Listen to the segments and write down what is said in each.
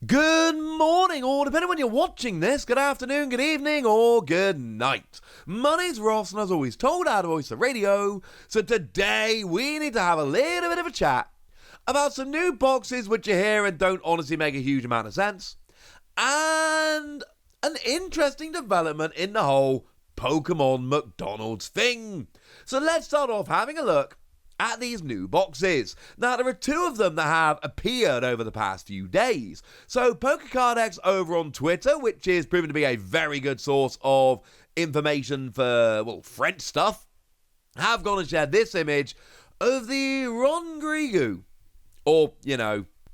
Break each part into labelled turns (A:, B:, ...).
A: Good morning, or depending on when you're watching this, good afternoon, good evening, or good night. My name's Ross, and as always, told out of Voice of Radio, so today we need to have a little bit of a chat about some new boxes which are here and don't honestly make a huge amount of sense, and an interesting development in the whole Pokémon McDonald's thing. So let's start off having a look at these new boxes. Now, there are two of them that have appeared over the past few days. So, PokeCardX over on Twitter, which is proven to be a very good source of information for, French stuff, have gone and shared this image of the Ron or,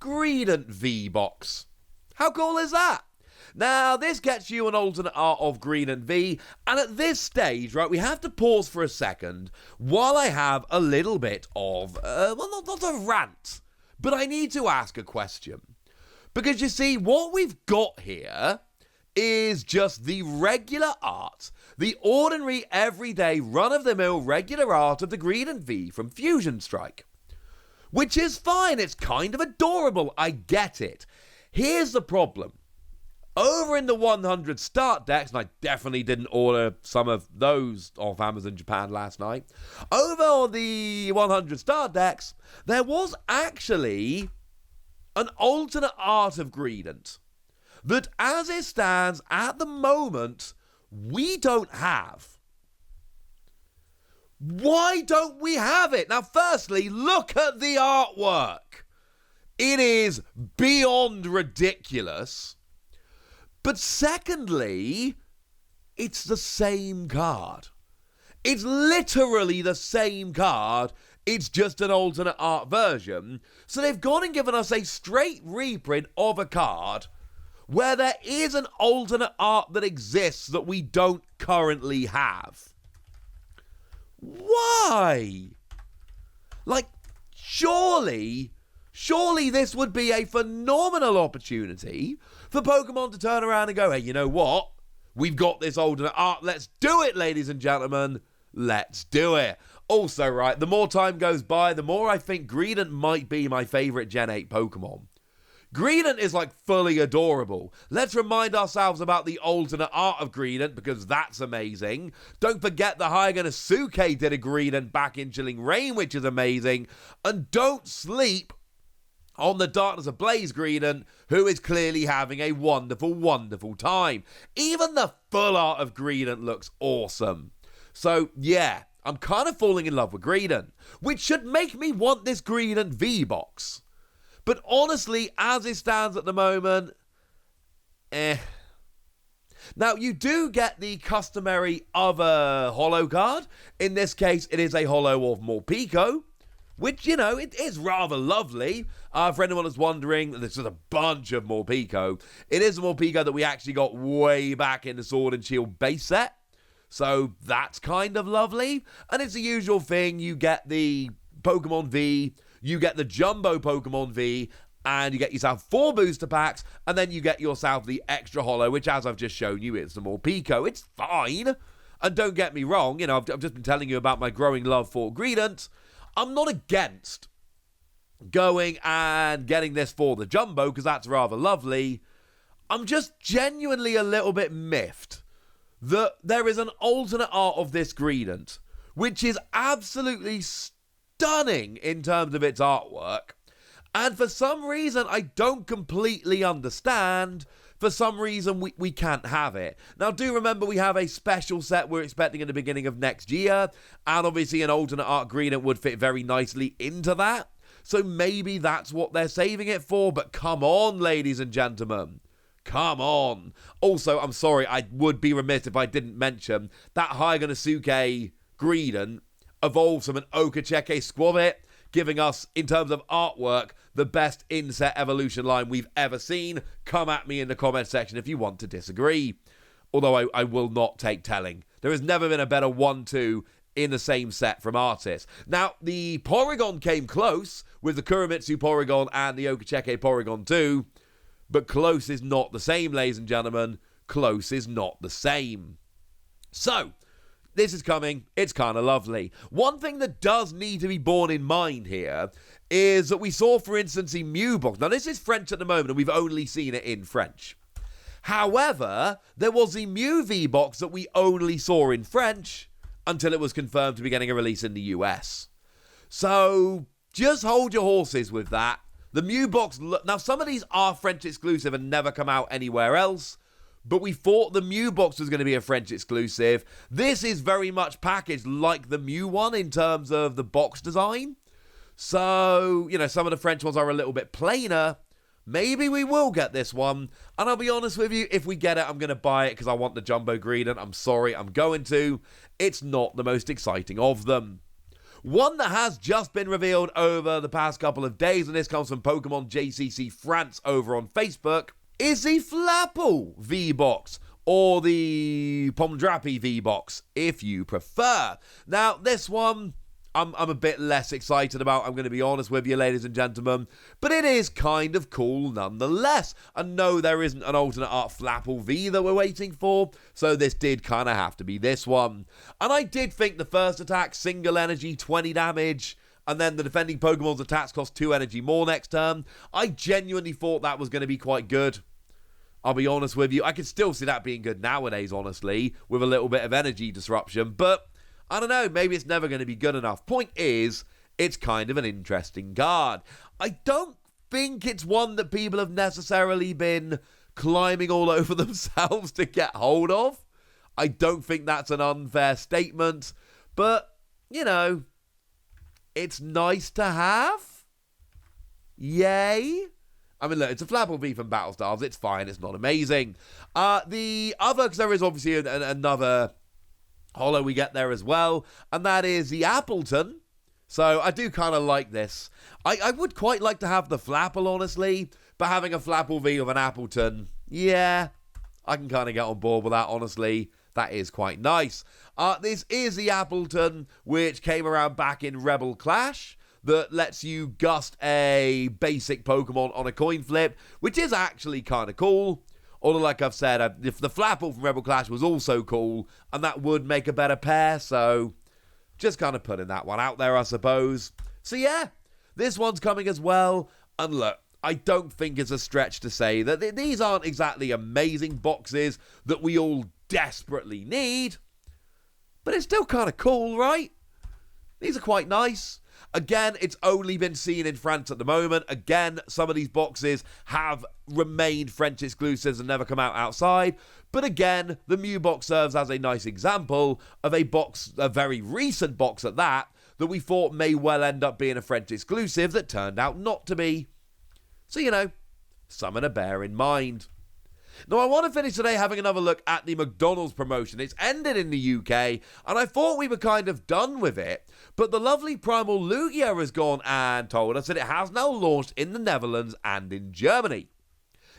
A: Greedent V box. How cool is that? Now, this gets you an alternate art of Greedent V, and at this stage, right, we have to pause for a second while I have a little bit of, not a rant, but I need to ask a question. Because you see, what we've got here is just the regular art, the ordinary, everyday, run-of-the-mill regular art of the Greedent V from Fusion Strike. Which is fine, it's kind of adorable, I get it. Here's the problem. Over in the 100 start decks, and I definitely didn't order some of those off Amazon Japan last night. Over on the 100 start decks, there was actually an alternate art of Greedent that, as it stands at the moment, we don't have. Why don't we have it? Now, firstly, look at the artwork. It is beyond ridiculous. But secondly, it's the same card. It's literally the same card. It's just an alternate art version. So they've gone and given us a straight reprint of a card where there is an alternate art that exists that we don't currently have. Why? Surely this would be a phenomenal opportunity for Pokemon to turn around and go, hey, you know what? We've got this alternate art. Let's do it, ladies and gentlemen. Let's do it. Also, right, the more time goes by, the more I think Greedent might be my favorite Gen 8 Pokemon. Greedent is fully adorable. Let's remind ourselves about the alternate art of Greedent because that's amazing. Don't forget that Hyaganosuke did a Greedent back in Chilling Reign, which is amazing. And don't sleep on the Darkness Ablaze Greedent, who is clearly having a wonderful, wonderful time. Even the full art of Greedent looks awesome. So, yeah, I'm kind of falling in love with Greedent, which should make me want this Greedent V box. But honestly, as it stands at the moment, Now, you do get the customary other holo card. In this case, it is a holo of Morpeko, which, it is rather lovely. For anyone that's wondering, there's just a bunch of Morpeko. It is a Morpeko that we actually got way back in the Sword and Shield base set. So that's kind of lovely. And it's the usual thing. You get the Pokemon V, you get the Jumbo Pokemon V, and you get yourself 4 booster packs, and then you get yourself the extra holo, which, as I've just shown you, is the Morpeko. It's fine. And don't get me wrong, I've just been telling you about my growing love for Greedent. I'm not against going and getting this for the Jumbo, because that's rather lovely. I'm just genuinely a little bit miffed that there is an alternate art of this Greedent, which is absolutely stunning in terms of its artwork. And for some reason, I don't completely understand. For some reason, we can't have it. Now, do remember we have a special set we're expecting at the beginning of next year. And obviously, an alternate art Greedent would fit very nicely into that. So maybe that's what they're saving it for. But come on, ladies and gentlemen. Come on. Also, I'm sorry, I would be remiss if I didn't mention that Hyaganosuke Greedent evolves from an Okacheke Squavit, giving us, in terms of artwork, the best inset evolution line we've ever seen. Come at me in the comment section if you want to disagree. Although I will not take telling. There has never been a better 1-2 in the same set from artists. Now, the Porygon came close with the Kurimitsu Porygon and the Okacheke Porygon 2, but close is not the same, ladies and gentlemen. Close is not the same. So, this is coming. It's kind of lovely. One thing that does need to be borne in mind here is that we saw, for instance, the Mew box. Now, this is French at the moment, and we've only seen it in French. However, there was the Mew V box that we only saw in French until it was confirmed to be getting a release in the US. So, just hold your horses with that. The Mew box, now some of these are French exclusive and never come out anywhere else, but we thought the Mew box was going to be a French exclusive. This is very much packaged like the Mew one in terms of the box design. So, some of the French ones are a little bit plainer. Maybe we will get this one. And I'll be honest with you, if we get it, I'm going to buy it because I want the Jumbo Greedent. I'm sorry, I'm going to. It's not the most exciting of them. One that has just been revealed over the past couple of days, and this comes from Pokémon JCC France over on Facebook, is the Flapple V box, or the Pomdrappy V box, if you prefer. Now, this one, I'm a bit less excited about, I'm going to be honest with you, ladies and gentlemen, but it is kind of cool nonetheless. And no, there isn't an alternate art Flapple V that we're waiting for, so this did kind of have to be this one. And I did think the first attack, single energy, 20 damage, and then the defending Pokemon's attacks cost 2 energy more next turn. I genuinely thought that was going to be quite good. I'll be honest with you. I could still see that being good nowadays, honestly, with a little bit of energy disruption. But, I don't know, maybe it's never going to be good enough. Point is, it's kind of an interesting card. I don't think it's one that people have necessarily been climbing all over themselves to get hold of. I don't think that's an unfair statement. But, it's nice to have. Yay. I mean, look, it's a Flapple V from Battlestars. It's fine. It's not amazing. The other, because there is obviously another holo we get there as well, and that is the Appleton. So I do kind of like this. I would quite like to have the Flapple, honestly, but having a Flapple V of an Appleton, yeah, I can kind of get on board with that, honestly. That is quite nice. This is the Appleton, which came around back in Rebel Clash, that lets you gust a basic Pokemon on a coin flip, which is actually kind of cool. Although, like I've said, if the Flapple from Rebel Clash was also cool, and that would make a better pair, so just kind of putting that one out there, I suppose. So yeah, this one's coming as well, and look, I don't think it's a stretch to say that these aren't exactly amazing boxes that we all desperately need, but it's still kind of cool, right? These are quite nice. Again, it's only been seen in France at the moment. Again, some of these boxes have remained French exclusives and never come out outside. But again, the Mew box serves as a nice example of a box, a very recent box at that we thought may well end up being a French exclusive that turned out not to be. So, something to bear in mind. Now, I want to finish today having another look at the McDonald's promotion. It's ended in the UK, and I thought we were kind of done with it, but the lovely Primal Lugia has gone and told us that it has now launched in the Netherlands and in Germany.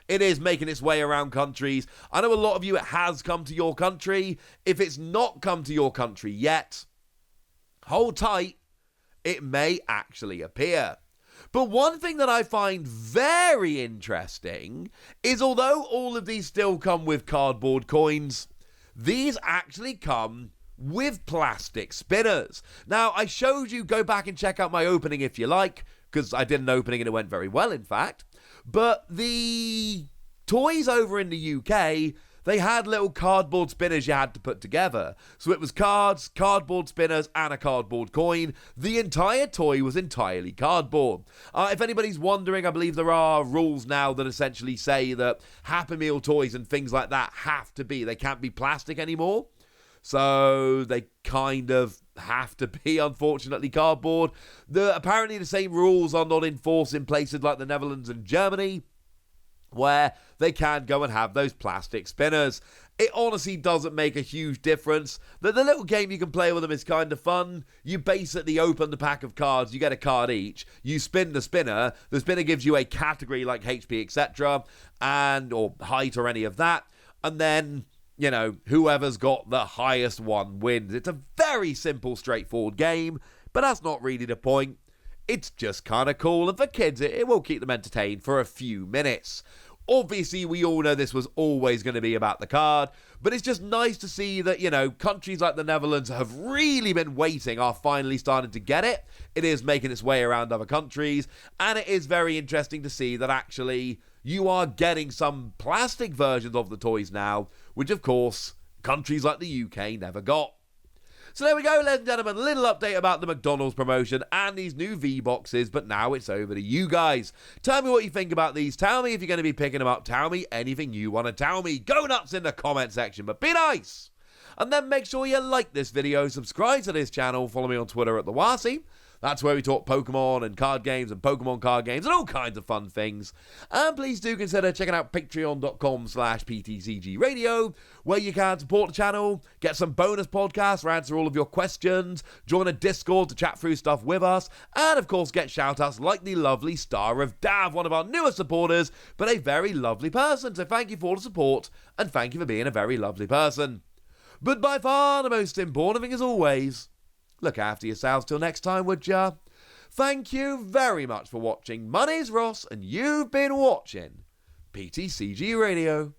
A: It is making its way around countries. I know a lot of you, it has come to your country. If it's not come to your country yet, hold tight. It may actually appear. But one thing that I find very interesting is although all of these still come with cardboard coins, these actually come with plastic spinners. Now, I showed you, go back and check out my opening if you like, because I did an opening and it went very well, in fact. But the toys over in the UK, they had little cardboard spinners you had to put together. So it was cards, cardboard spinners, and a cardboard coin. The entire toy was entirely cardboard. If anybody's wondering, I believe there are rules now that essentially say that Happy Meal toys and things like that they can't be plastic anymore. So they kind of have to be, unfortunately, cardboard. Apparently the same rules are not enforced in places like the Netherlands and Germany, where they can go and have those plastic spinners. It honestly doesn't make a huge difference. The little game you can play with them is kind of fun. You basically open the pack of cards, you get a card each, you spin the spinner gives you a category like HP, etc., or height or any of that, and then, whoever's got the highest one wins. It's a very simple, straightforward game, but that's not really the point. It's just kind of cool, and for kids, it will keep them entertained for a few minutes. Obviously, we all know this was always going to be about the card, But it's just nice to see that, countries like the Netherlands have really been waiting, are finally starting to get it. It is making its way around other countries, and it is very interesting to see that actually you are getting some plastic versions of the toys now, which of course countries like the UK never got. So there we go, ladies and gentlemen, a little update about the McDonald's promotion and these new V boxes, but now it's over to you guys. Tell me what you think about these. Tell me if you're going to be picking them up. Tell me anything you want to tell me. Go nuts in the comment section, but be nice. And then make sure you like this video, subscribe to this channel, follow me on Twitter at the Wasi. That's where we talk Pokemon and card games and Pokemon card games and all kinds of fun things. And please do consider checking out patreon.com/PTCG Radio, where you can support the channel, get some bonus podcasts where I answer all of your questions, join a Discord to chat through stuff with us, and of course get shout-outs like the lovely Star of Dav, one of our newest supporters, but a very lovely person. So thank you for all the support, and thank you for being a very lovely person. But by far the most important thing as always, look after yourselves till next time, would ya? Thank you very much for watching. My name's Ross, and you've been watching PTCG Radio.